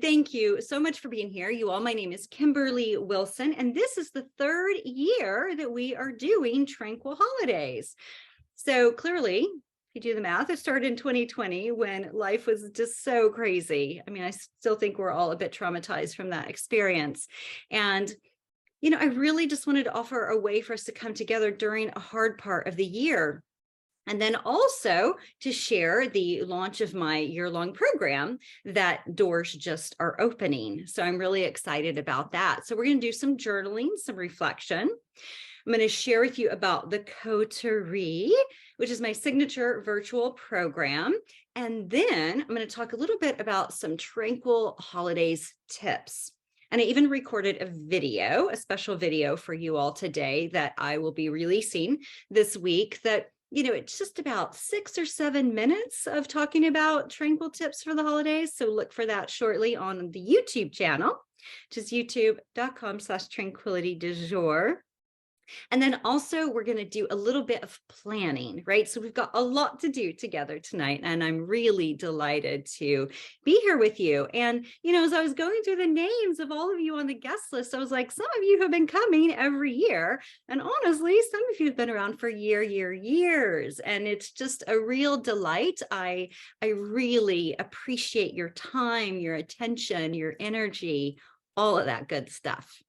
Thank you so much for being here. You all, my name is Kimberly Wilson, and this is the third year that we are doing Tranquil Holidays. So clearly, if you do the math, it started in 2020 when life was just so crazy. I mean, I still think we're all a bit traumatized from that experience. And I really just wanted to offer a way for us to come together during a hard part of the year. And then also to share the launch of my year-long program that doors just are opening. So I'm really excited about that. So we're going to do some journaling, some reflection. I'm going to share with you about the Coterie, which is my signature virtual program. And then I'm going to talk a little bit about some Tranquil Holidays tips. And I even recorded a video, a special video for you all today that I will be releasing this week that it's just about 6 or 7 minutes of talking about Tranquil tips for the holidays. So look for that shortly on the YouTube channel, which is youtube.com/tranquilitydujour. And then also we're going to do a little bit of planning, right? So we've got a lot to do together tonight, and I'm really delighted to be here with you. And, as I was going through the names of all of you on the guest list, I was like, some of you have been coming every year. And honestly, some of you have been around for years. And it's just a real delight. I really appreciate your time, your attention, your energy, all of that good stuff.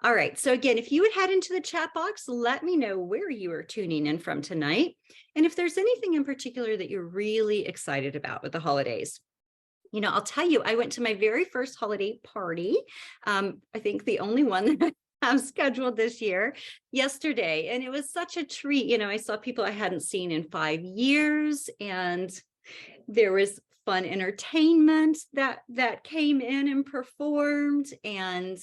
All right. So again, if you would head into the chat box, let me know where you are tuning in from tonight. And if there's anything in particular that you're really excited about with the holidays. I'll tell you, I went to my very first holiday party. I think the only one that I have scheduled this year yesterday. And it was such a treat. I saw people I hadn't seen in 5 years, and there was fun entertainment that came in and performed, and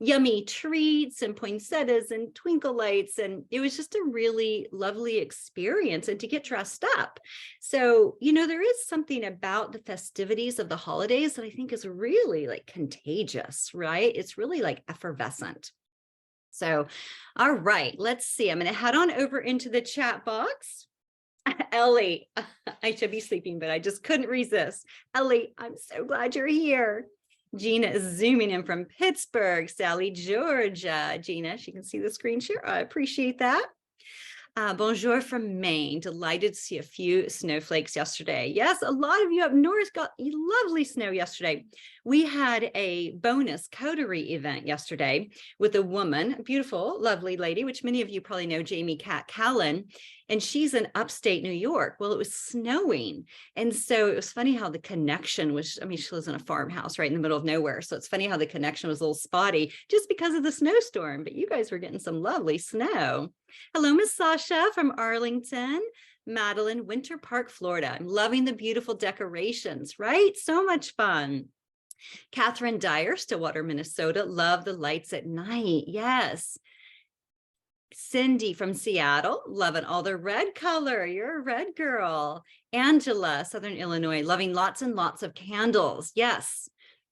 yummy treats and poinsettias and twinkle lights. And it was just a really lovely experience, and to get dressed up. So, there is something about the festivities of the holidays that I think is really contagious, right? It's really effervescent. So, all right, let's see. I'm going to head on over into the chat box. Ellie, I should be sleeping, but I just couldn't resist. Ellie, I'm so glad you're here. Gina is zooming in from Pittsburgh. Sally, Georgia. Gina, she can see the screen share. I appreciate that. Bonjour from Maine. Delighted to see a few snowflakes yesterday. Yes, a lot of you up north got lovely snow yesterday. We had a bonus coterie event yesterday with a woman, a beautiful, lovely lady, which many of you probably know, Jamie Cat Callan, and she's in upstate New York. Well, it was snowing. And so it was funny how the connection was, she lives in a farmhouse right in the middle of nowhere. So it's funny how the connection was a little spotty just because of the snowstorm, but you guys were getting some lovely snow. Hello, Miss Sasha from Arlington. Madeline, Winter Park, Florida. I'm loving the beautiful decorations, right? So much fun. Catherine Dyer, Stillwater, Minnesota. Love the lights at night. Yes. Cindy from Seattle, loving all the red color. You're a red girl. Angela, Southern Illinois, loving lots and lots of candles. Yes.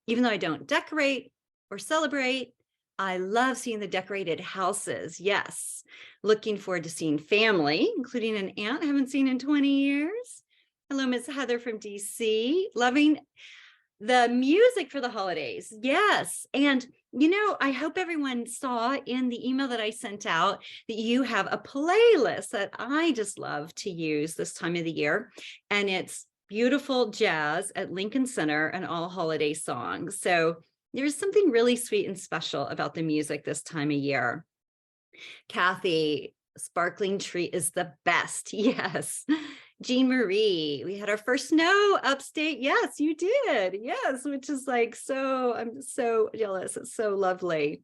Even though I don't decorate or celebrate, I love seeing the decorated houses. Yes. Looking forward to seeing family, including an aunt I haven't seen in 20 years. Hello, Miss Heather from DC. Loving the music for the holidays. Yes. And, I hope everyone saw in the email that I sent out that you have a playlist that I just love to use this time of the year. And it's beautiful jazz at Lincoln Center and all holiday songs. So there's something really sweet and special about the music this time of year. Kathy, sparkling treat is the best. Yes. Jean Marie, we had our first snow upstate. Yes, you did. Yes, which is I'm so jealous. It's so lovely.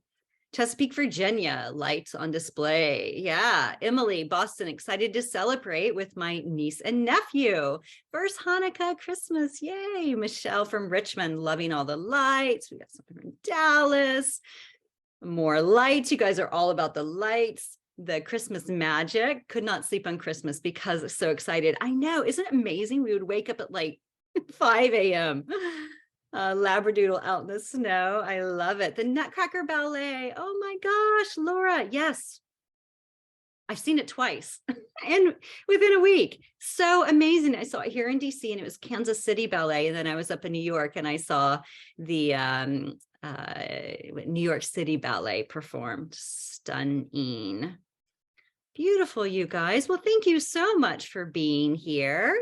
Chesapeake, Virginia, lights on display. Yeah. Emily, Boston, excited to celebrate with my niece and nephew. First Hanukkah, Christmas. Yay. Michelle from Richmond, loving all the lights. We got something from Dallas. More lights. You guys are all about the lights. The Christmas magic. Could not sleep on Christmas because I'm so excited. I know. Isn't it amazing? We would wake up at 5 a.m. Labradoodle out in the snow. I love it. The Nutcracker Ballet. Oh my gosh, Laura. Yes. I've seen it twice and within a week. So amazing. I saw it here in DC, and it was Kansas City Ballet. And then I was up in New York and I saw the New York City Ballet performed. Stunning. Beautiful, you guys. Well, thank you so much for being here.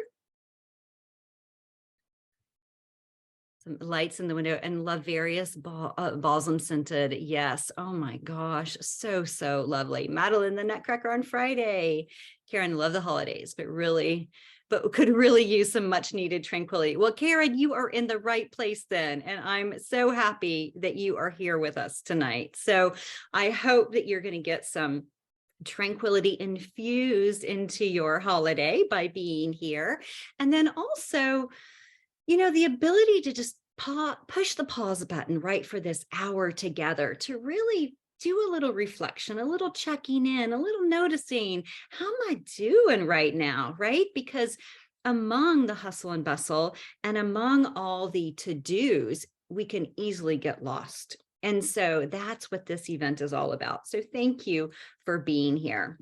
Some lights in the window, and Laverius balsam scented. Yes. Oh my gosh. So, so lovely. Madeline, the Nutcracker on Friday. Karen, love the holidays, but could really use some much needed tranquility. Well, Karen, you are in the right place then. And I'm so happy that you are here with us tonight. So I hope that you're going to get some tranquility infused into your holiday by being here. And then also, the ability to just push the pause button right for this hour together to really do a little reflection, a little checking in, a little noticing, how am I doing right now, right? Because among the hustle and bustle and among all the to-dos, we can easily get lost. And so that's what this event is all about. So thank you for being here.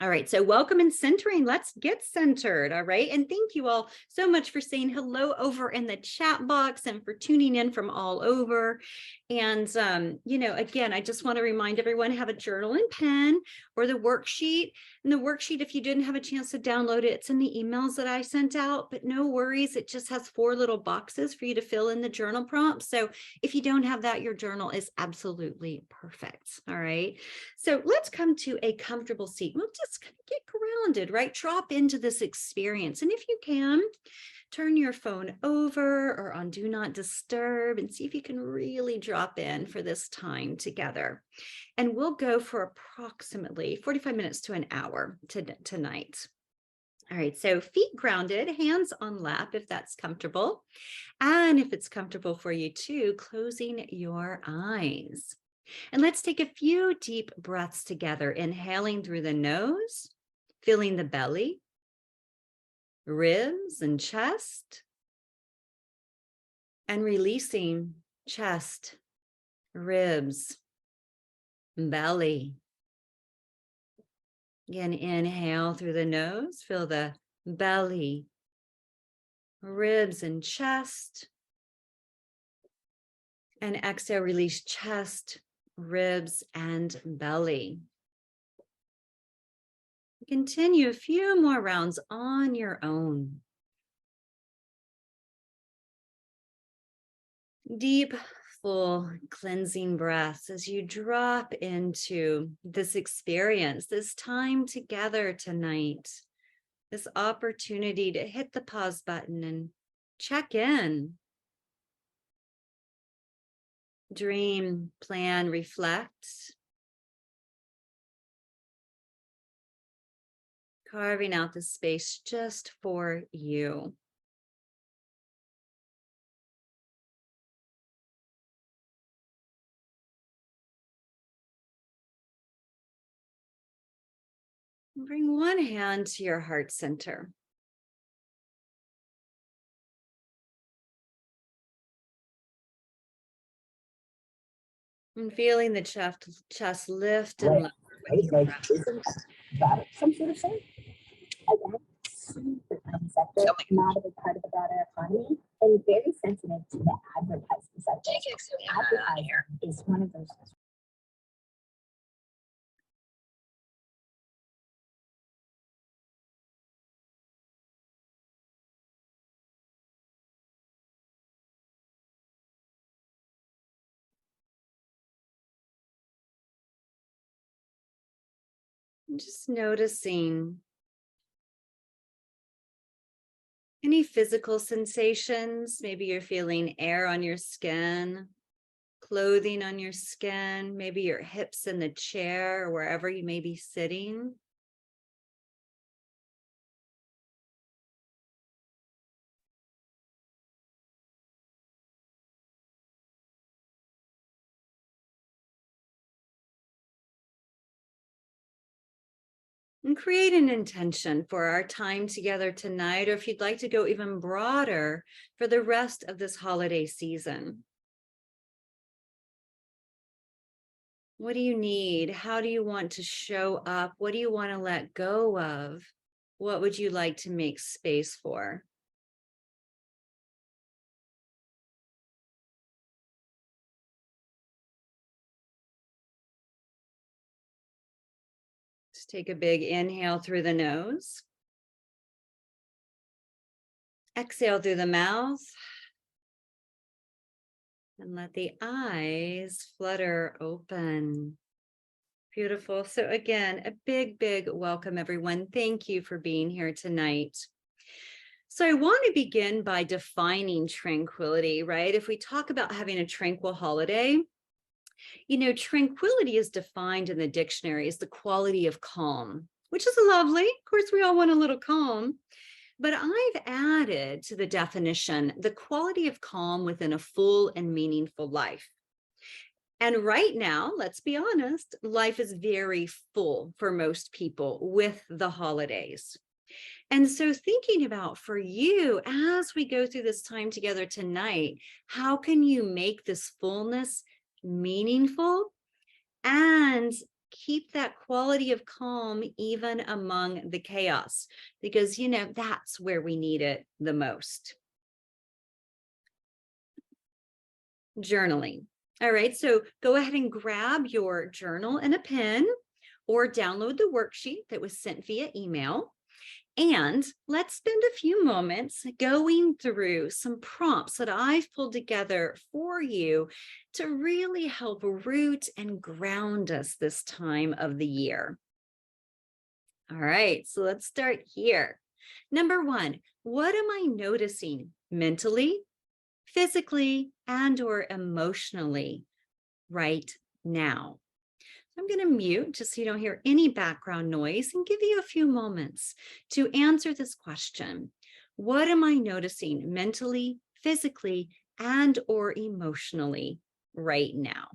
All right, so welcome and centering. Let's get centered, all right? And thank you all so much for saying hello over in the chat box and for tuning in from all over. And, again, I just want to remind everyone, have a journal and pen or the worksheet. And the worksheet, if you didn't have a chance to download it, it's in the emails that I sent out, but no worries. It just has 4 little boxes for you to fill in the journal prompts. So if you don't have that, your journal is absolutely perfect, all right? So let's come to a comfortable seat. We'll just get grounded, right? Drop into this experience. And if you can, turn your phone over or on Do Not Disturb and see if you can really drop in for this time together. And we'll go for approximately 45 minutes to an hour tonight. All right, so feet grounded, hands on lap if that's comfortable. And if it's comfortable for you too, closing your eyes. And let's take a few deep breaths together, inhaling through the nose, feeling the belly, ribs and chest, and releasing chest, ribs, belly. Again, inhale through the nose, feel the belly, ribs and chest. And exhale, release chest, ribs, and belly. Continue a few more rounds on your own. Deep, full, cleansing breaths as you drop into this experience, this time together tonight, this opportunity to hit the pause button and check in. Dream, plan, reflect. Carving out the space just for you. Bring one hand to your heart center. And feeling the chest lift and lower. That some sort of thing. The sector, not a big part of the broader economy, and very sensitive to the advertising sector. Advertising is one of those. Just noticing any physical sensations. Maybe you're feeling air on your skin, clothing on your skin, maybe your hips in the chair or wherever you may be sitting. And create an intention for our time together tonight, or if you'd like to go even broader, for the rest of this holiday season. What do you need? How do you want to show up? What do you want to let go of? What would you like to make space for? Just take a big inhale through the nose. Exhale through the mouth. And let the eyes flutter open. Beautiful. So again, a big, big welcome, everyone. Thank you for being here tonight. So I want to begin by defining tranquility, right? If we talk about having a tranquil holiday, tranquility is defined in the dictionary as the quality of calm, which is lovely. Of course, we all want a little calm. But I've added to the definition the quality of calm within a full and meaningful life. And right now, let's be honest, life is very full for most people with the holidays. And so thinking about for you, as we go through this time together tonight, how can you make this fullness meaningful and keep that quality of calm even among the chaos? Because, that's where we need it the most. Journaling. All right, so go ahead and grab your journal and a pen or download the worksheet that was sent via email. And let's spend a few moments going through some prompts that I've pulled together for you to really help root and ground us this time of the year. All right, so let's start here. Number one, what am I noticing mentally, physically, and/or emotionally right now? I'm going to mute just so you don't hear any background noise and give you a few moments to answer this question. What am I noticing mentally, physically, and/or emotionally right now?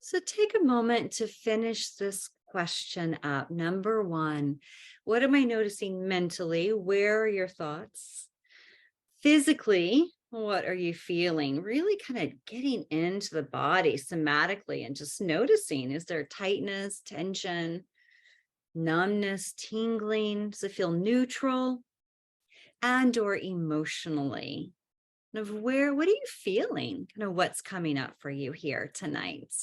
So take a moment to finish this question up. Number one, what am I noticing mentally? Where are your thoughts? Physically, what are you feeling? Really kind of getting into the body somatically and just noticing, is there tightness, tension, numbness, tingling? Does it feel neutral? And/or emotionally? Kind of what are you feeling? Kind of what's coming up for you here tonight?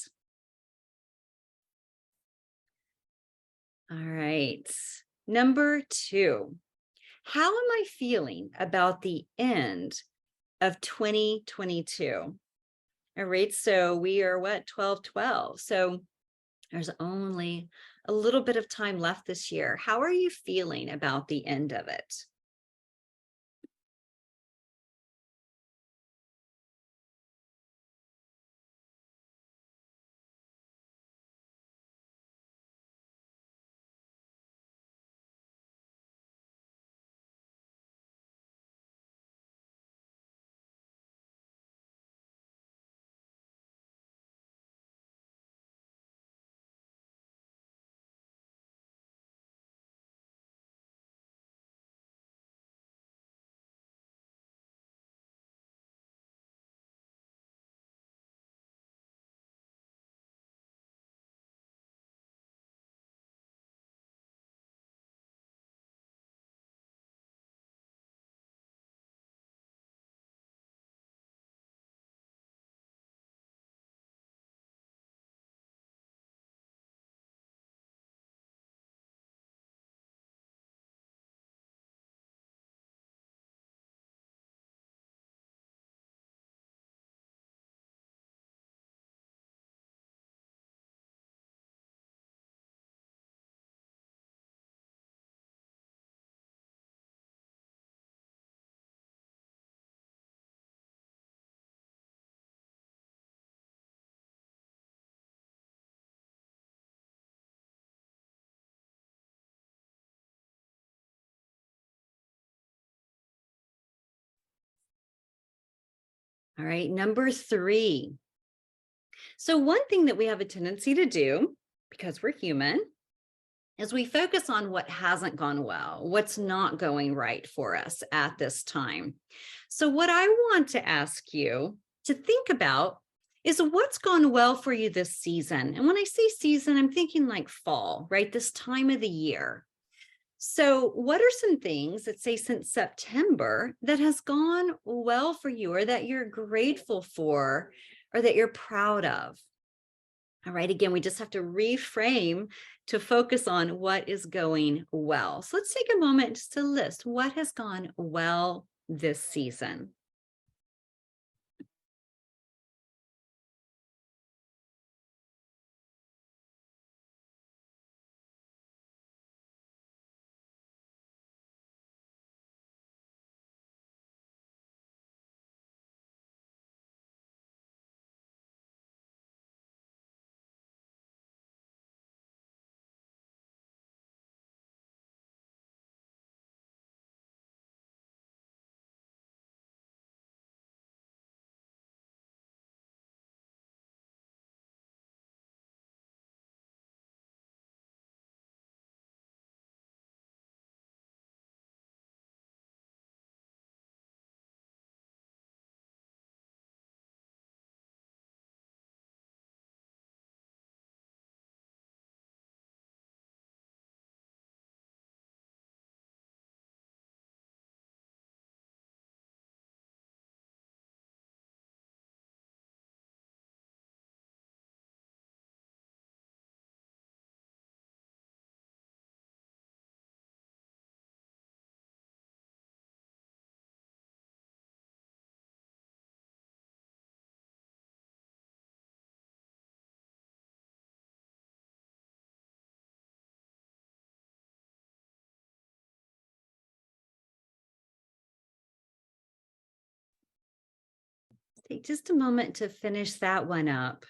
All right. Number two, how am I feeling about the end of 2022? All right, so we are what, 12/12. So there's only a little bit of time left this year. How are you feeling about the end of it? All right, number 3. So one thing that we have a tendency to do, because we're human, is we focus on what hasn't gone well, what's not going right for us at this time. So what I want to ask you to think about is what's gone well for you this season. And when I say season, I'm thinking like fall, right? This time of the year. So what are some things that say since September that has gone well for you, or that you're grateful for, or that you're proud of? All right, again, we just have to reframe to focus on what is going well. So let's take a moment just to list what has gone well this season. Take just a moment to finish that one up.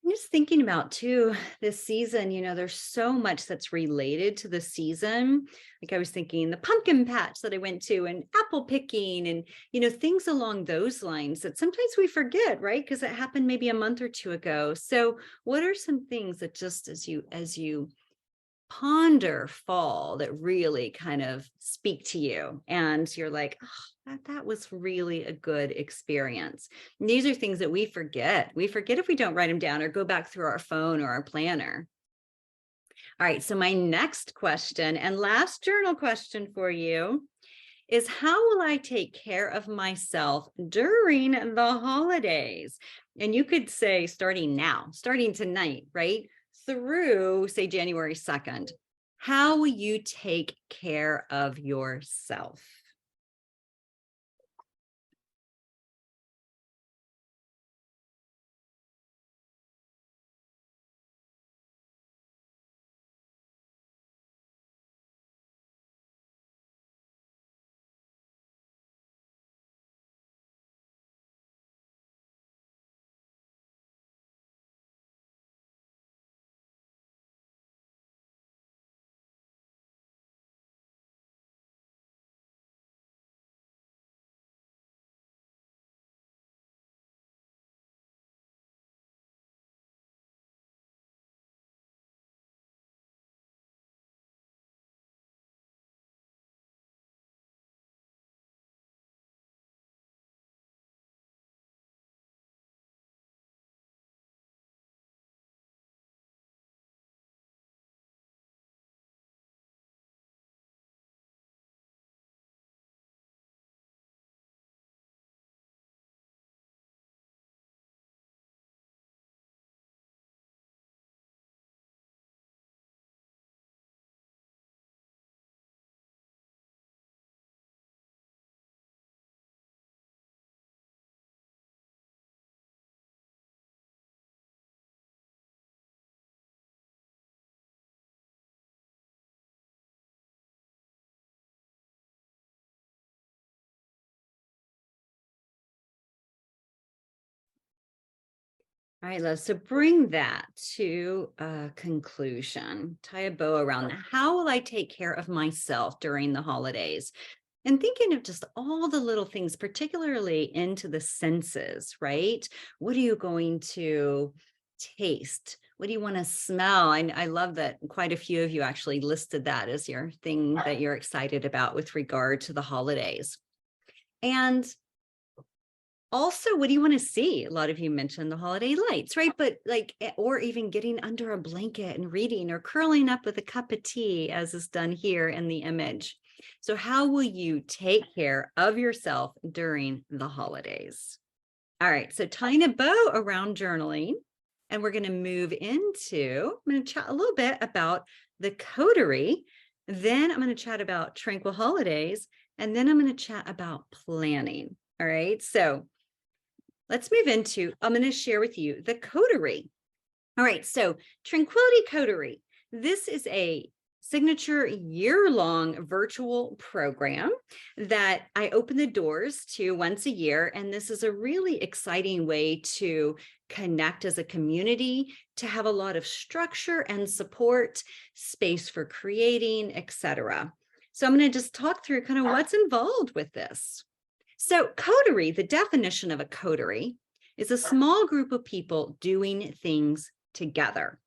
I'm just thinking about too this season, there's so much that's related to the season. Like I was thinking the pumpkin patch that I went to, and apple picking, and things along those lines that sometimes we forget, right? Because it happened maybe a month or two ago. So what are some things that just as you ponder fall that really kind of speak to you and you're like, oh, that was really a good experience? And these are things that we forget if we don't write them down or go back through our phone or our planner. All right, so my next question and last journal question for you is, how will I take care of myself during the holidays? And you could say starting now, starting tonight, right? Through, say, January 2nd. How will you take care of yourself? All right, love. So bring that to a conclusion. Tie a bow around that. How will I take care of myself during the holidays? And thinking of just all the little things, particularly into the senses, right? What are you going to taste? What do you want to smell? I love that quite a few of you actually listed that as your thing that you're excited about with regard to the holidays. And also, what do you want to see? A lot of you mentioned the holiday lights, right? But like, or even getting under a blanket and reading or curling up with a cup of tea, as is done here in the image. So how will you take care of yourself during the holidays? All right, so tying a bow around journaling, and we're going to move into, I'm going to chat a little bit about the coterie. Then I'm going to chat about tranquil holidays, and then I'm going to chat about planning. All right, so let's move into, I'm going to share with you the coterie. All right, so Tranquility Coterie. This is a signature year-long virtual program that I open the doors to once a year. And this is a really exciting way to connect as a community, to have a lot of structure and support, space for creating, etc. So I'm going to just talk through kind of what's involved with this. So coterie, the definition of a coterie is a small group of people doing things together.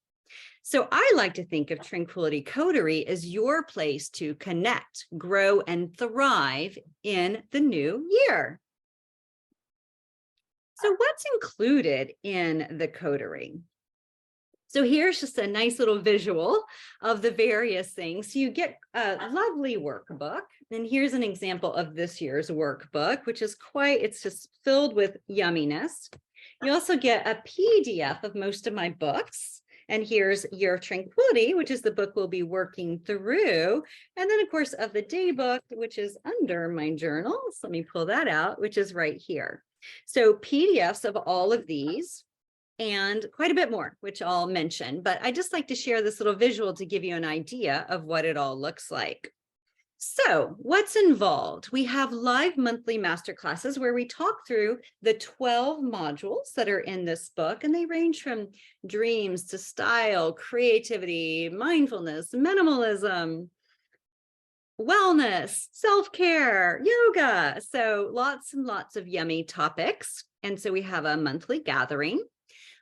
So I like to think of Tranquility Coterie as your place to connect, grow, and thrive in the new year. So what's included in the coterie? So here's just a nice little visual of the various things. So you get a lovely workbook. And here's an example of this year's workbook, which is it's just filled with yumminess. You also get a PDF of most of my books. And here's your Tranquility, which is the book we'll be working through. And then, of course, of the Daybook, which is under my journal. So let me pull that out, which is right here. So PDFs of all of these, and quite a bit more, which I'll mention. But I just like to share this little visual to give you an idea of what it all looks like. So what's involved? We have live monthly masterclasses where we talk through the 12 modules that are in this book, and they range from dreams to style, creativity, mindfulness, minimalism, wellness, self-care, yoga. So lots and lots of yummy topics. And so we have a monthly gathering.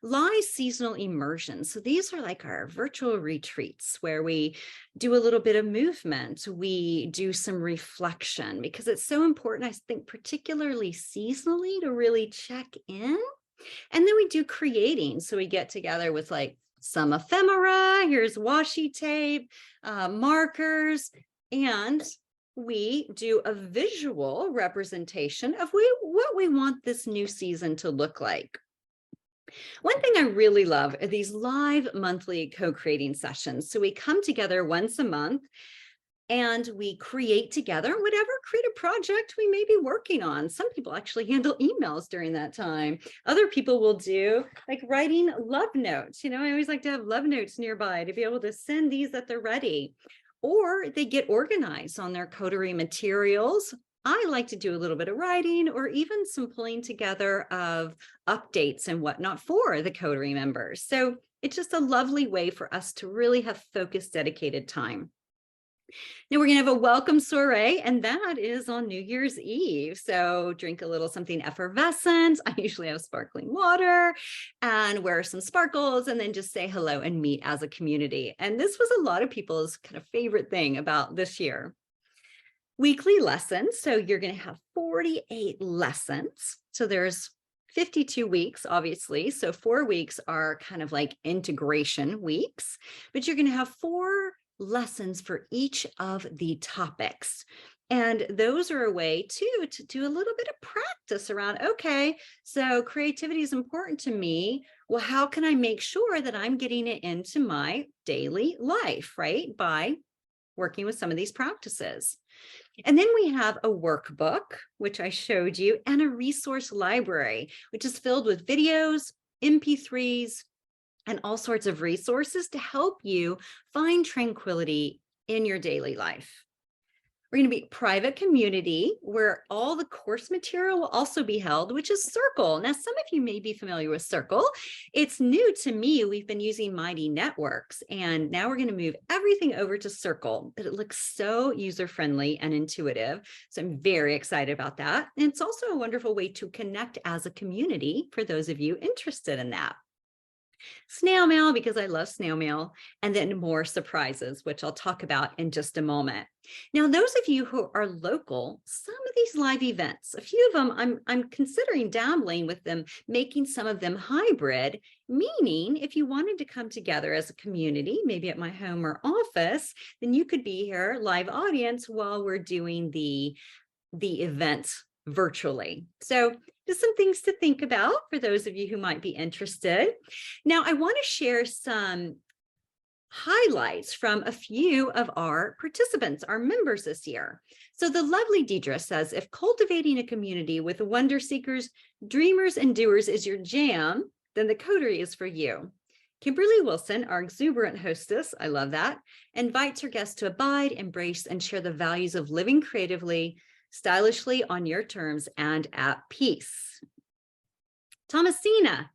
Live seasonal immersions. So these are like our virtual retreats where we do a little bit of movement. We do some reflection because it's so important, I think, particularly seasonally, to really check in. And then we do creating. So we get together with like some ephemera. Here's washi tape, markers, and we do a visual representation of what we want this new season to look like. One thing I really love are these live monthly co-creating sessions. So we come together once a month and we create together whatever creative project we may be working on. Some people actually handle emails during that time. Other people will do like writing love notes. I always like to have love notes nearby to be able to send these that they're ready. Or they get organized on their coterie materials. I like to do a little bit of writing or even some pulling together of updates and whatnot for the coterie members. So it's just a lovely way for us to really have focused, dedicated time. Now we're going to have a welcome soiree, and that is on New Year's Eve. So drink a little something effervescent. I usually have sparkling water and wear some sparkles and then just say hello and meet as a community. And this was a lot of people's kind of favorite thing about this year. Weekly lessons. So you're going to have 48 lessons. So there's 52 weeks, obviously. So 4 weeks are kind of like integration weeks, but you're going to have 4 lessons for each of the topics. And those are a way too to do a little bit of practice around, okay, so creativity is important to me. Well, how can I make sure that I'm getting it into my daily life, right? By working with some of these practices. And then we have a workbook, which I showed you, and a resource library, which is filled with videos, MP3s, and all sorts of resources to help you find tranquility in your daily life. We're going to be private community where all the course material will also be held, which is Circle. Now, some of you may be familiar with Circle. It's new to me. We've been using Mighty Networks, and now we're going to move everything over to Circle, but it looks so user-friendly and intuitive. So I'm very excited about that. And it's also a wonderful way to connect as a community for those of you interested in that. Snail mail, because I love snail mail, and then more surprises, which I'll talk about in just a moment. Now, those of you who are local, some of these live events, a few of them, I'm considering dabbling with them, making some of them hybrid, meaning if you wanted to come together as a community, maybe at my home or office, then you could be here, live audience, while we're doing the event virtually. So just some things to think about for those of you who might be interested. Now, I want to share some highlights from a few of our participants, our members this year. So the lovely Deidre says, if cultivating a community with wonder seekers, dreamers, and doers is your jam, then the Coterie is for you. Kimberly Wilson, our exuberant hostess, I love that, invites her guests to abide, embrace, and share the values of living creatively, stylishly, on your terms, and at peace. Thomasina,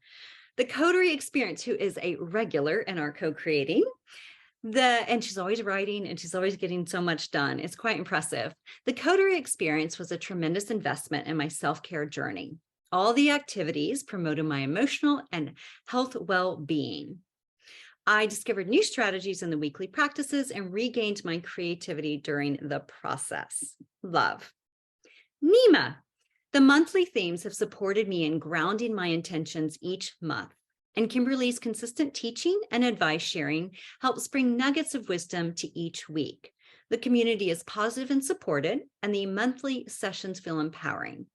the Coterie experience, who is a regular in our co-creating, and she's always writing and she's always getting so much done. It's quite impressive. The Coterie experience was a tremendous investment in my self-care journey. All the activities promoted my emotional and health well-being. I discovered new strategies in the weekly practices and regained my creativity during the process. Love. Nima, the monthly themes have supported me in grounding my intentions each month, and Kimberly's consistent teaching and advice sharing helps bring nuggets of wisdom to each week. The community is positive and supported, and the monthly sessions feel empowering.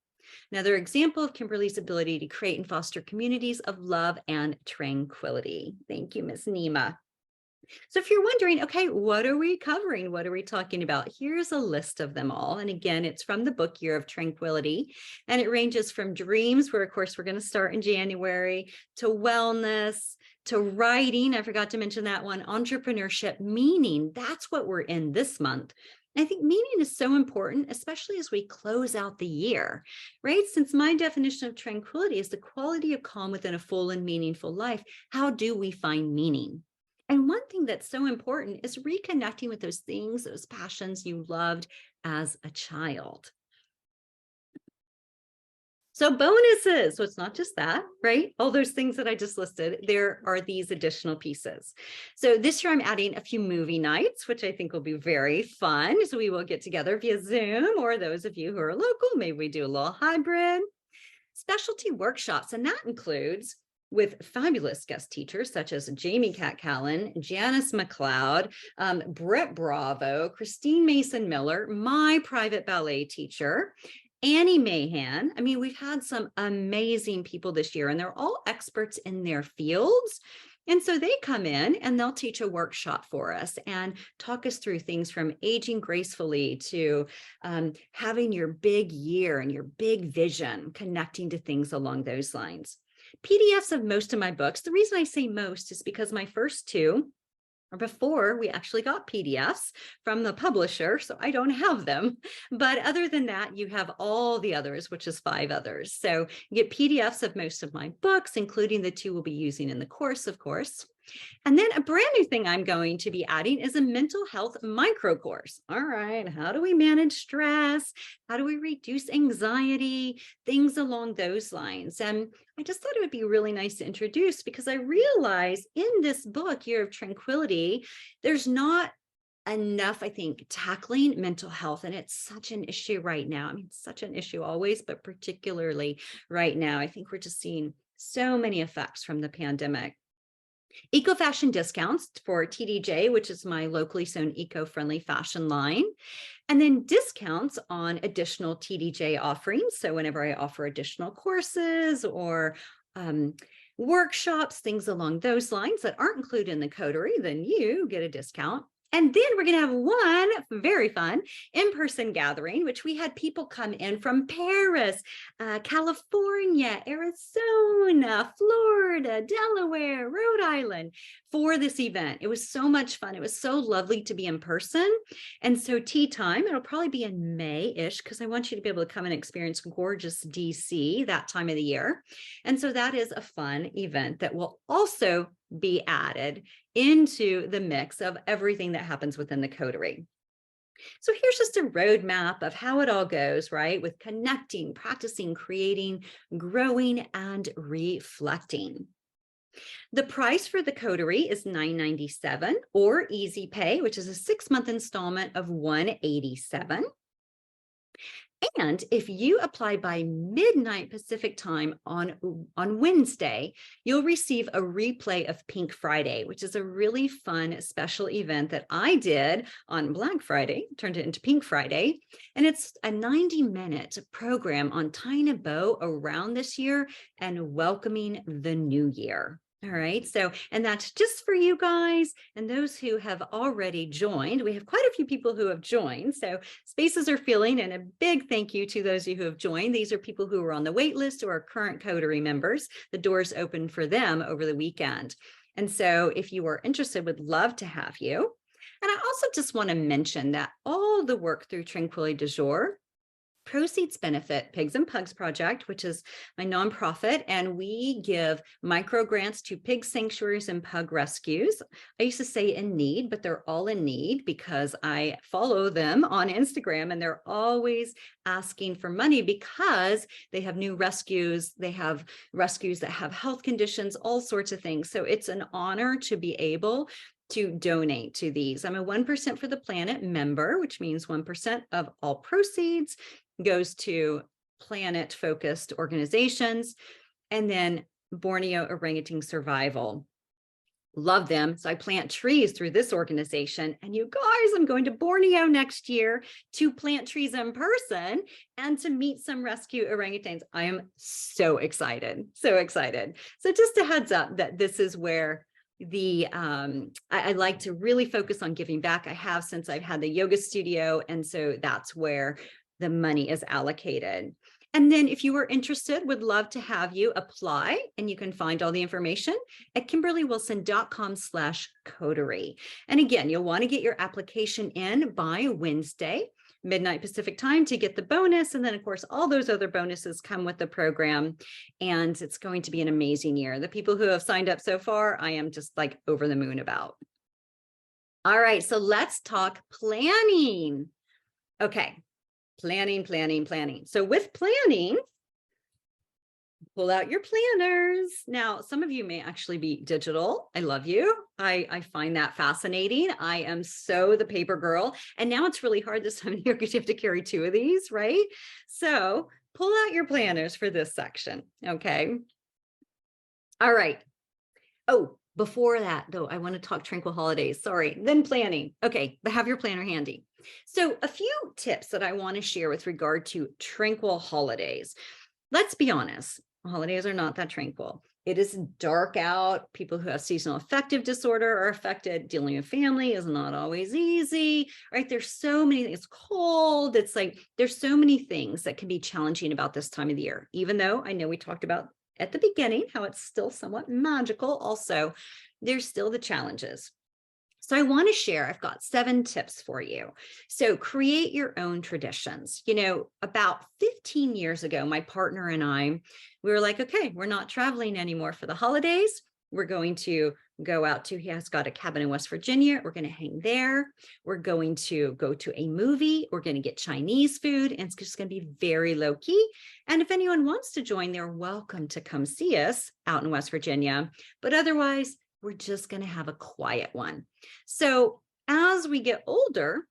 Another example of Kimberly's ability to create and foster communities of love and tranquility. Thank you, Ms. Nima. So if you're wondering, okay, what are we covering? What are we talking about? Here's a list of them all. And again, it's from the book Year of Tranquility. And it ranges from dreams, where of course we're going to start in January, to wellness, to writing. I forgot to mention that one. Entrepreneurship, meaning. That's what we're in this month. I think meaning is so important, especially as we close out the year, right? Since my definition of tranquility is the quality of calm within a full and meaningful life, how do we find meaning? And one thing that's so important is reconnecting with those things, those passions you loved as a child. So bonuses, so it's not just that, right? All those things that I just listed, there are these additional pieces. So this year I'm adding a few movie nights, which I think will be very fun. So we will get together via Zoom, or those of you who are local, maybe we do a little hybrid. Specialty workshops, and that includes with fabulous guest teachers such as Jamie Cat-Callan, Janice McLeod, Brett Bravo, Christine Mason-Miller, my private ballet teacher, Annie Mahan. I mean, we've had some amazing people this year, and they're all experts in their fields. And so they come in and they'll teach a workshop for us and talk us through things from aging gracefully to having your big year and your big vision, connecting to things along those lines. PDFs of most of my books. The reason I say most is because my first two or before we actually got PDFs from the publisher, so I don't have them. But other than that, you have all the others, which is 5 others. So you get PDFs of most of my books, including the 2 we'll be using in the course, of course. And then a brand new thing I'm going to be adding is a mental health micro course. All right, how do we manage stress? How do we reduce anxiety? Things along those lines. And I just thought it would be really nice to introduce, because I realize in this book, Year of Tranquility, there's not enough, I think, tackling mental health. And it's such an issue right now. I mean, it's such an issue always, but particularly right now. I think we're just seeing so many effects from the pandemic. Eco-fashion discounts for TDJ, which is my locally sewn eco-friendly fashion line. And then discounts on additional TDJ offerings. So whenever I offer additional courses or workshops, things along those lines that aren't included in the Coterie, then you get a discount. And then we're going to have one very fun in-person gathering, which we had people come in from Paris, California, Arizona, Florida, Delaware, Rhode Island for this event. It was so much fun. It was so lovely to be in person. And so tea time, it'll probably be in May-ish because I want you to be able to come and experience gorgeous DC that time of the year. And so that is a fun event that will also be added into the mix of everything that happens within the coterie. So here's just a roadmap of how it all goes, right? With connecting, practicing, creating, growing, and reflecting. The price for the coterie is $9.97 or Easy Pay, which is a 6-month installment of $187. And if you apply by midnight Pacific time on Wednesday, you'll receive a replay of Pink Friday, which is a really fun special event that I did on Black Friday, turned it into Pink Friday. And it's a 90-minute program on tying a bow around this year and welcoming the new year. All right. So, and that's just for you guys and those who have already joined. We have quite a few people who have joined. So spaces are filling, and a big thank you to those of you who have joined. These are people who are on the wait list or are current coterie members. The doors open for them over the weekend. And so if you are interested, would love to have you. And I also just want to mention that all the work through Tranquility du Jour proceeds benefit Pigs and Pugs Project, which is my nonprofit, and we give micro grants to pig sanctuaries and pug rescues. I used to say in need, but they're all in need because I follow them on Instagram and they're always asking for money because they have new rescues. They have rescues that have health conditions, all sorts of things. So it's an honor to be able to donate to these. I'm a 1% for the Planet member, which means 1% of all proceeds goes to planet-focused organizations, and then Borneo Orangutan Survival. Love them. So I plant trees through this organization. And you guys, I'm going to Borneo next year to plant trees in person and to meet some rescue orangutans. I am so excited, so excited. So just a heads up that this is where I like to really focus on giving back. I have since I've had the yoga studio. And so that's where the money is allocated. And then if you are interested, would love to have you apply, and you can find all the information at kimberlywilson.com/coterie. And again, you'll want to get your application in by Wednesday, midnight Pacific time, to get the bonus. And then of course, all those other bonuses come with the program, and it's going to be an amazing year. The people who have signed up so far, I am just like over the moon about. All right, so let's talk planning. Okay. Planning. So with planning, pull out your planners. Now, some of you may actually be digital. I love you. I find that fascinating. I am so the paper girl. And now it's really hard this time of year because you have to carry 2 of these, right? So pull out your planners for this section. Okay. All right. Oh, before that, though, I want to talk Tranquil holidays. Sorry, then planning. Okay, but have your planner handy. So a few tips that I want to share with regard to Tranquil holidays. Let's be honest, holidays are not that tranquil. It is dark out. People who have seasonal affective disorder are affected. Dealing with family is not always easy, right? There's so many things. It's cold. It's like there's so many things that can be challenging about this time of the year, even though I know we talked about at the beginning how it's still somewhat magical. Also, there's still the challenges. So I want to share, I've got 7 tips for you. So create your own traditions. You know, about 15 years ago, my partner and I, we were like, okay, we're not traveling anymore for the holidays. We're going to go out to, he has got a cabin in West Virginia. We're going to hang there. We're going to go to a movie. We're going to get Chinese food, and it's just going to be very low key. And if anyone wants to join, they're welcome to come see us out in West Virginia. But otherwise, we're just going to have a quiet one. So as we get older,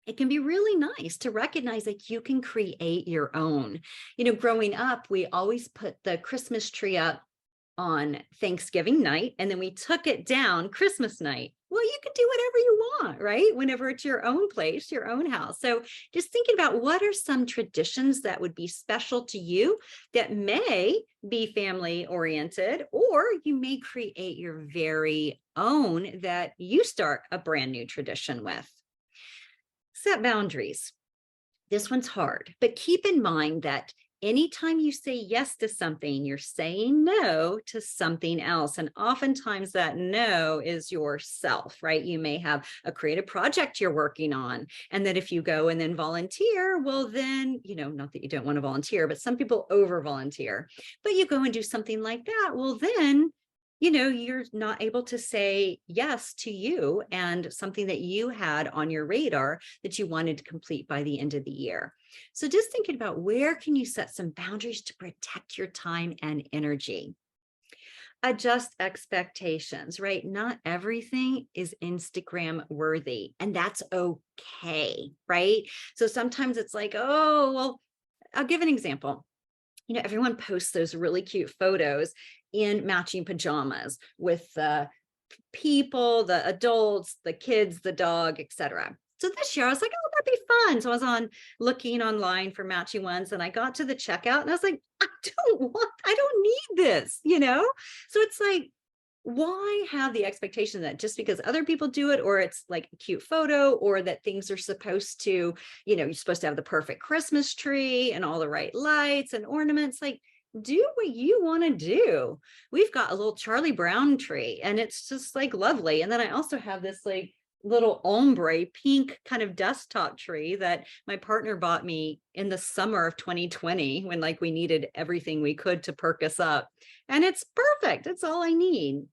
it can be really nice to recognize that you can create your own. You know, growing up, we always put the Christmas tree up on Thanksgiving night, and then we took it down Christmas night. Well, you can do whatever you want, right? Whenever it's your own place, your own house. So just thinking about what are some traditions that would be special to you that may be family oriented, or you may create your very own that you start a brand new tradition with. Set boundaries. This one's hard, but keep in mind that anytime you say yes to something, you're saying no to something else. And oftentimes that no is yourself, right? You may have a creative project you're working on. And that if you go and then volunteer, well, then, not that you don't want to volunteer, but some people over volunteer, but you go and do something like that. Well, then you're not able to say yes to you and something that you had on your radar that you wanted to complete by the end of the year. So just thinking about where can you set some boundaries to protect your time and energy. Adjust expectations, right? Not everything is Instagram worthy, and that's okay, right? So sometimes it's like, oh, well, I'll give an example. Everyone posts those really cute photos in matching pajamas with the people, the adults, the kids, the dog, etc. So this year I was like, oh, that'd be fun. So I was looking online for matching ones, and I got to the checkout and I was like, I don't need this, So it's like, why have the expectation that just because other people do it, or it's like a cute photo, or that things are supposed to, you're supposed to have the perfect Christmas tree and all the right lights and ornaments, like do what you want to do. We've got a little Charlie Brown tree and it's just like lovely. And then I also have this like little ombre pink kind of desktop tree that my partner bought me in the summer of 2020 when like we needed everything we could to perk us up. And it's perfect. It's all I need.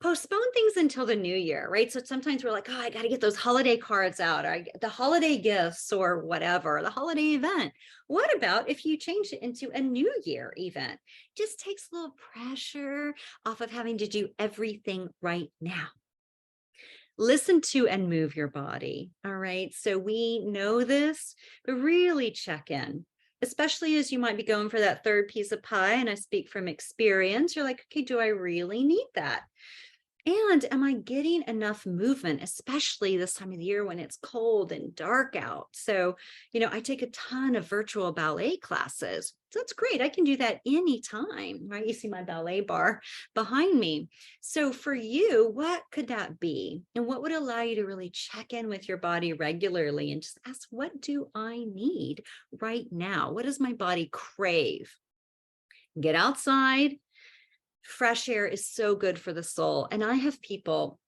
Postpone things until the new year, right? So sometimes we're like, oh, I got to get those holiday cards out, or the holiday gifts or whatever, the holiday event. What about if you change it into a new year event? Just takes a little pressure off of having to do everything right now. Listen to and move your body. All right. So we know this, but really check in, especially as you might be going for that third piece of pie. And I speak from experience. You're like, okay, do I really need that? And am I getting enough movement, especially this time of the year when it's cold and dark out? So, I take a ton of virtual ballet classes. So that's great. I can do that anytime, right? You see my ballet bar behind me. So for you, what could that be? And what would allow you to really check in with your body regularly and just ask, what do I need right now? What does my body crave? Get outside. Fresh air is so good for the soul. And I have people,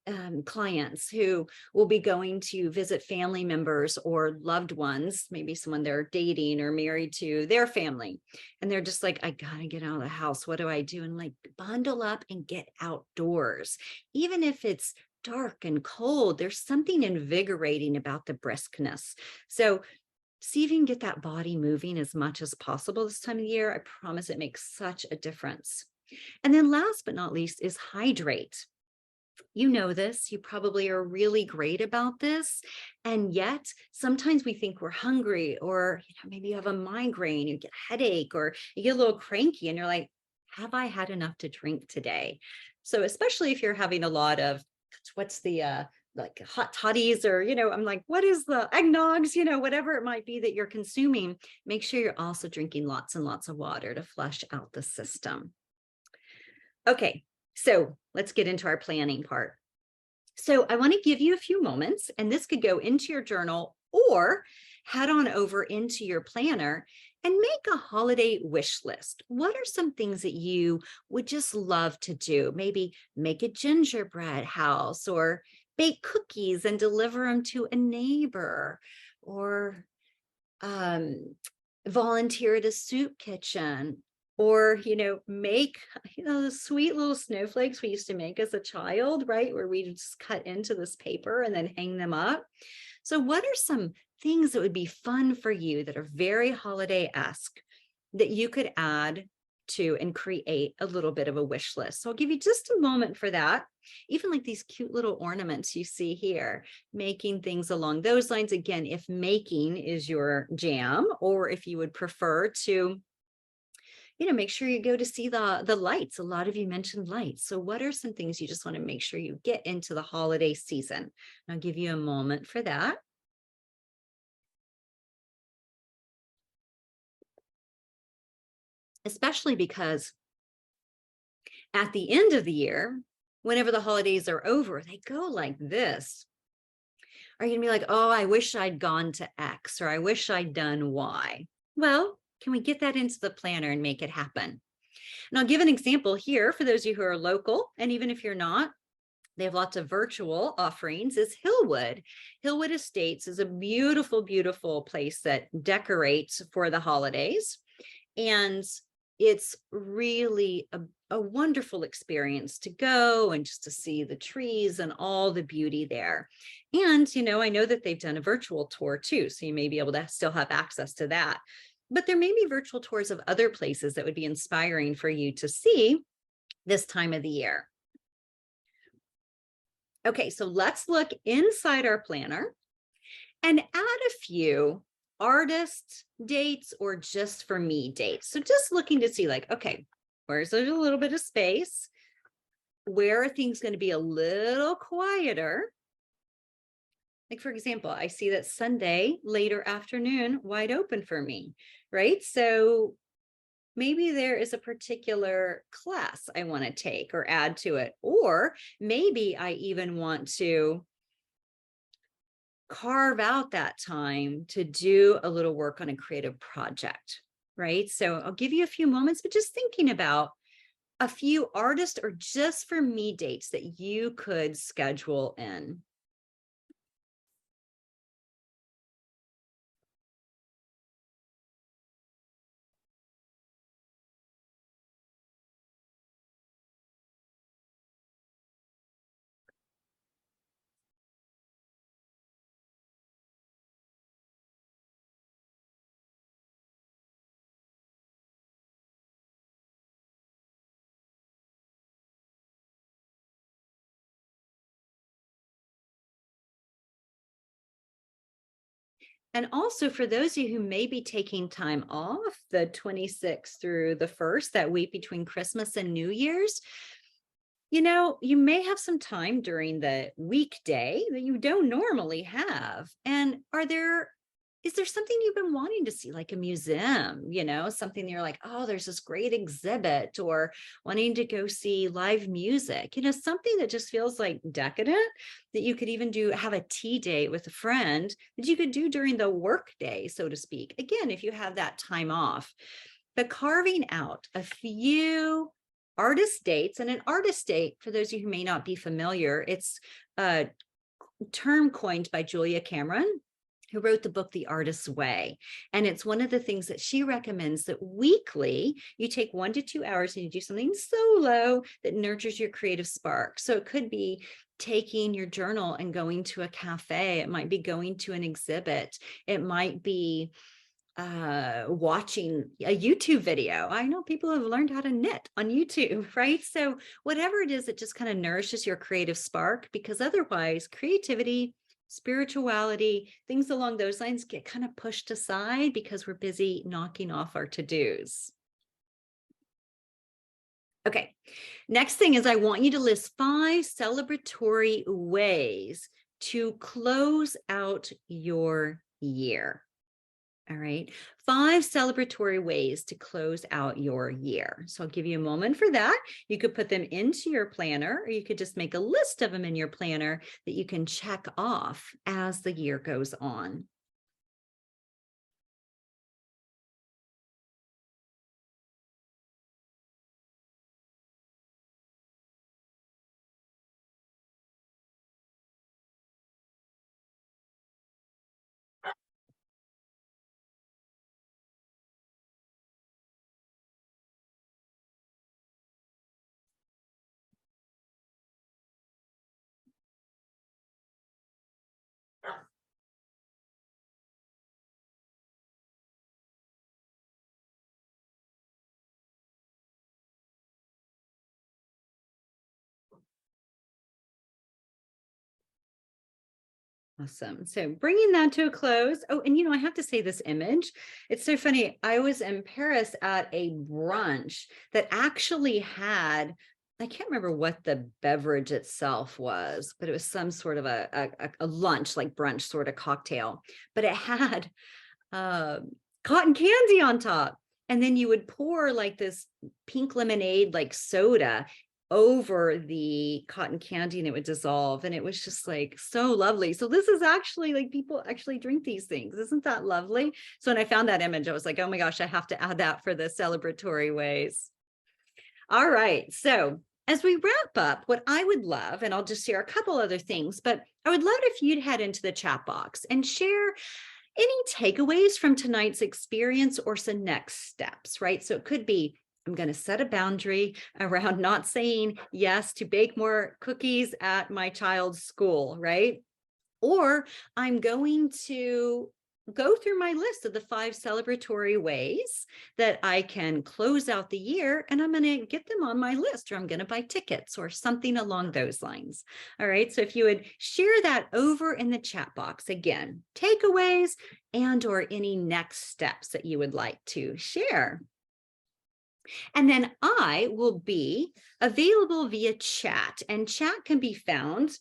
clients who will be going to visit family members or loved ones, maybe someone they're dating or married to their family. And they're just like, I gotta get out of the house. What do I do? And like bundle up and get outdoors. Even if it's dark and cold, there's something invigorating about the briskness. So see if you can get that body moving as much as possible this time of year. I promise it makes such a difference. And then last but not least is hydrate. You know this, you probably are really great about this. And yet sometimes we think we're hungry, or maybe you have a migraine, you get a headache, or you get a little cranky and you're like, have I had enough to drink today? So especially if you're having a lot of, what's the like hot toddies, or I'm like, what is the eggnogs, whatever it might be that you're consuming, make sure you're also drinking lots and lots of water to flush out the system. Okay, so let's get into our planning part. So I want to give you a few moments, and this could go into your journal or head on over into your planner and make a holiday wish list. What are some things that you would just love to do? Maybe make a gingerbread house, or bake cookies and deliver them to a neighbor, or volunteer at a soup kitchen, or make the sweet little snowflakes we used to make as a child, right, where we just cut into this paper and then hang them up. So what are some things that would be fun for you that are very holiday-esque that you could add to and create a little bit of a wish list? So I'll give you just a moment for that. Even like these cute little ornaments you see here, making things along those lines. Again, if making is your jam, or if you would prefer to make sure you go to see the lights. A lot of you mentioned lights. So what are some things you just want to make sure you get into the holiday season? I'll give you a moment for that. Especially because at the end of the year, whenever the holidays are over, they go like this. Are you gonna be like, oh, I wish I'd gone to X, or I wish I'd done Y? Well, can we get that into the planner and make it happen? And I'll give an example here for those of you who are local, and even if you're not, they have lots of virtual offerings, is Hillwood. Hillwood Estates is a beautiful, beautiful place that decorates for the holidays. And it's really a wonderful experience to go and just to see the trees and all the beauty there. And, I know that they've done a virtual tour too, so you may be able to still have access to that. But there may be virtual tours of other places that would be inspiring for you to see this time of the year. Okay, so let's look inside our planner and add a few artist dates or just for me dates. So just looking to see like, okay, where's there a little bit of space? Where are things going to be a little quieter? Like, for example, I see that Sunday, later afternoon, wide open for me, right? So maybe there is a particular class I want to take or add to it, or maybe I even want to carve out that time to do a little work on a creative project, right? So I'll give you a few moments, but just thinking about a few artist or just for me dates that you could schedule in. And also for those of you who may be taking time off the 26th through the 1st, that week between Christmas and New Year's, you may have some time during the weekday that you don't normally have. And is there something you've been wanting to see, like a museum, something you're like, oh, there's this great exhibit, or wanting to go see live music, something that just feels like decadent that you could even have a tea date with a friend that you could do during the work day, so to speak. Again, if you have that time off, but carving out a few artist dates. And an artist date, for those of you who may not be familiar, it's a term coined by Julia Cameron, who wrote the book The Artist's Way. And it's one of the things that she recommends, that weekly you take 1 to 2 hours and you do something solo that nurtures your creative spark. So it could be taking your journal and going to a cafe. It might be going to an exhibit. It might be watching a YouTube video. I know people have learned how to knit on YouTube, right? So whatever it is, it just kind of nourishes your creative spark, because otherwise creativity, spirituality, things along those lines get kind of pushed aside because we're busy knocking off our to-dos. Okay, next thing is I want you to list 5 celebratory ways to close out your year. All right, 5 celebratory ways to close out your year. So I'll give you a moment for that. You could put them into your planner, or you could just make a list of them in your planner that you can check off as the year goes on. Awesome. So bringing that to a close. Oh, and I have to say this image, it's so funny. I was in Paris at a brunch that actually had, I can't remember what the beverage itself was, but it was some sort of a lunch, like brunch sort of cocktail, but it had cotton candy on top. And then you would pour like this pink lemonade, like soda over the cotton candy, and it would dissolve. And it was just like so lovely. So this is actually like people actually drink these things. Isn't that lovely? So when I found that image, I was like, oh my gosh, I have to add that for the celebratory ways. All right. So as we wrap up, what I would love, and I'll just share a couple other things, but I would love if you'd head into the chat box and share any takeaways from tonight's experience or some next steps, right? So it could be, I'm going to set a boundary around not saying yes to bake more cookies at my child's school, right? Or I'm going to go through my list of the 5 celebratory ways that I can close out the year, and I'm going to get them on my list, or I'm going to buy tickets or something along those lines. All right. So if you would share that over in the chat box, again, takeaways and or any next steps that you would like to share. And then I will be available via chat, and chat can be found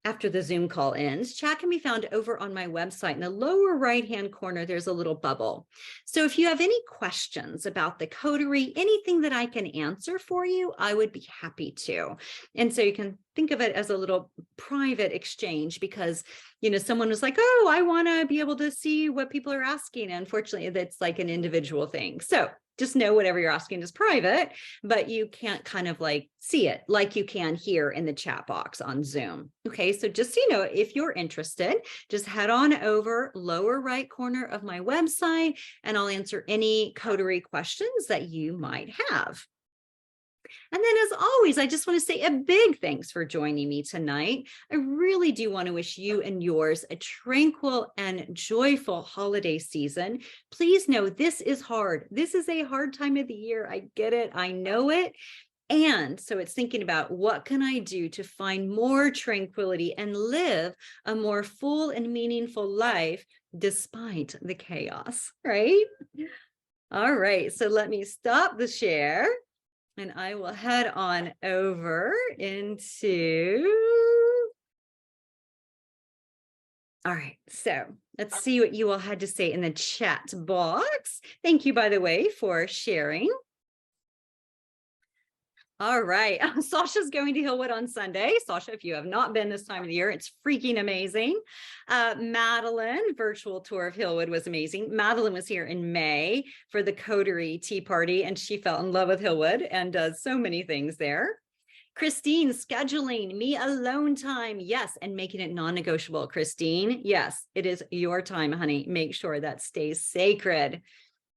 after the Zoom call ends. Chat can be found over on my website. In the lower right-hand corner, there's a little bubble. So if you have any questions about the coterie, anything that I can answer for you, I would be happy to. And so you can think of it as a little private exchange, because, someone was like, oh, I want to be able to see what people are asking. And unfortunately, that's like an individual thing. So just know whatever you're asking is private, but you can't kind of like see it like you can here in the chat box on Zoom. Okay, so just so you know, if you're interested, just head on over lower right corner of my website, and I'll answer any coterie questions that you might have. And then, as always, I just want to say a big thanks for joining me tonight. I really do want to wish you and yours a tranquil and joyful holiday season. Please know this is hard. This is a hard time of the year. I get it. I know it. And so it's thinking about, what can I do to find more tranquility and live a more full and meaningful life despite the chaos, right? All right. So let me stop the share. And I will head on over into, all right, so let's see what you all had to say in the chat box. Thank you, by the way, for sharing. All right, Sasha's going to Hillwood on Sunday. Sasha, if you have not been this time of the year, it's freaking amazing. Madeline, virtual tour of Hillwood was amazing. Madeline was here in May for the Coterie Tea Party, and she fell in love with Hillwood and does so many things there. Christine, scheduling me alone time. Yes, and making it non-negotiable. Christine, yes, it is your time, honey. Make sure that stays sacred.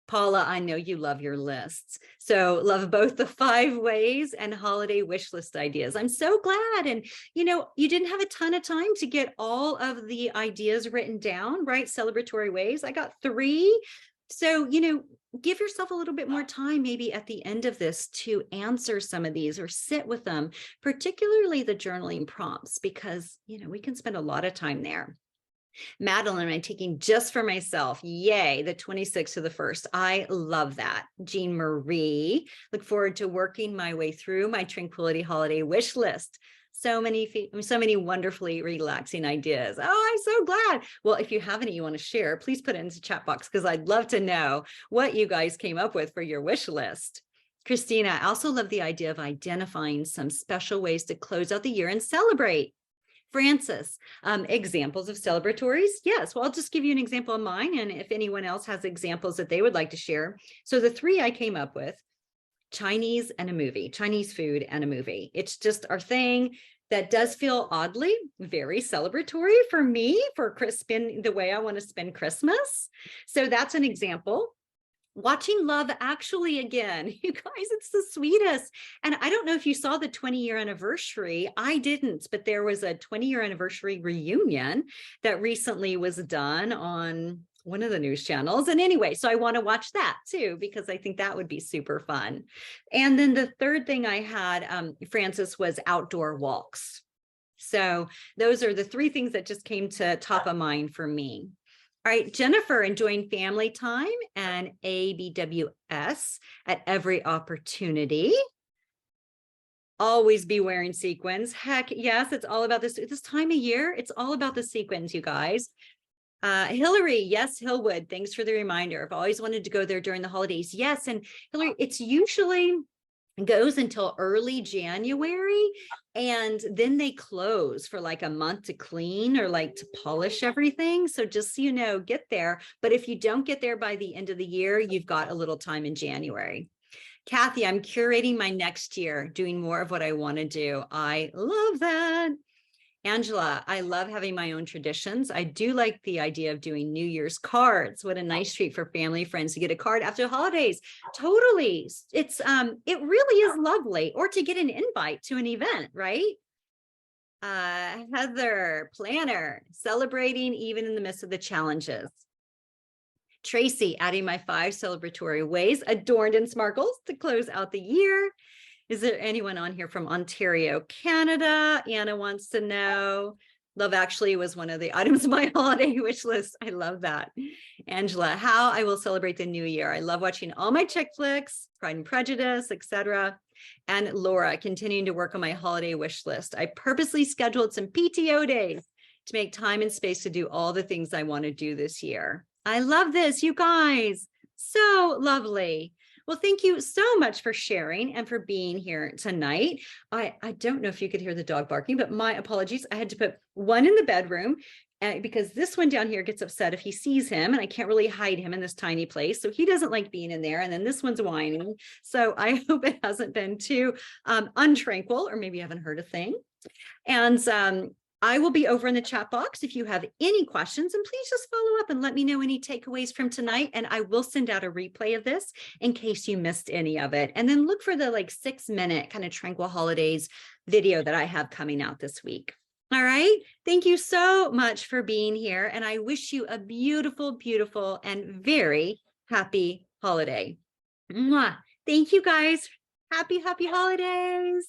Paula, I know you love your lists. So love both the 5 ways and holiday wish list ideas. I'm so glad. And, you didn't have a ton of time to get all of the ideas written down, right? Celebratory ways. I got 3. So, give yourself a little bit more time, maybe at the end of this, to answer some of these or sit with them, particularly the journaling prompts, because, we can spend a lot of time there. Madeline, I'm taking just for myself. Yay, the 26th to the 1st. I love that. Jean Marie, look forward to working my way through my Tranquility holiday wish list. So many wonderfully relaxing ideas. Oh, I'm so glad. Well, if you have any you want to share, please put it into the chat box, because I'd love to know what you guys came up with for your wish list. Christina, I also love the idea of identifying some special ways to close out the year and celebrate. Francis, examples of celebratories? Yes, well, I'll just give you an example of mine, and if anyone else has examples that they would like to share. So the 3 I came up with: Chinese and a movie, Chinese food and a movie. It's just our thing that does feel oddly very celebratory for me, for the way I want to spend Christmas. So that's an example. Watching Love Actually again. You guys, it's the sweetest. And I don't know if you saw the 20-year anniversary. I didn't, but there was a 20-year anniversary reunion that recently was done on one of the news channels. And anyway, so I want to watch that too, because I think that would be super fun. And then the third thing I had, Francis, was outdoor walks. So those are the three things that just came to top of mind for me. All right, Jennifer, enjoying family time and ABWS at every opportunity. Always be wearing sequins. Heck yes, it's all about this time of year. It's all about the sequins, you guys. Hillary, yes, Hillwood, thanks for the reminder. I've always wanted to go there during the holidays. Yes, and Hillary, it's usually goes until early January, and then they close for like a month to clean or like to polish everything. So just so you know, get there. But if you don't get there by the end of the year, you've got a little time in January. Kathy, I'm curating my next year, doing more of what I want to do. I love that. Angela, I love having my own traditions. I do like the idea of doing New Year's cards. What a nice treat for family, friends to get a card after the holidays. Totally. It really is lovely. Or to get an invite to an event, right? Heather, planner, celebrating even in the midst of the challenges. Tracy, adding my 5 celebratory ways, adorned in sparkles to close out the year. Is there anyone on here from Ontario, Canada? Anna wants to know. Love Actually was one of the items of my holiday wish list. I love that. Angela, how I will celebrate the new year. I love watching all my chick flicks, Pride and Prejudice, etc. And Laura, continuing to work on my holiday wish list. I purposely scheduled some PTO days to make time and space to do all the things I want to do this year. I love this, you guys. So lovely. Well, thank you so much for sharing and for being here tonight. I don't know if you could hear the dog barking, but my apologies. I had to put one in the bedroom because this one down here gets upset if he sees him, and I can't really hide him in this tiny place. So he doesn't like being in there. And then this one's whining. So I hope it hasn't been too untranquil, or maybe you haven't heard a thing. And I will be over in the chat box if you have any questions, and please just follow up and let me know any takeaways from tonight. And I will send out a replay of this in case you missed any of it. And then look for the 6-minute kind of Tranquil Holidays video that I have coming out this week. All right. Thank you so much for being here. And I wish you a beautiful, beautiful, and very happy holiday. Mwah. Thank you guys. Happy holidays.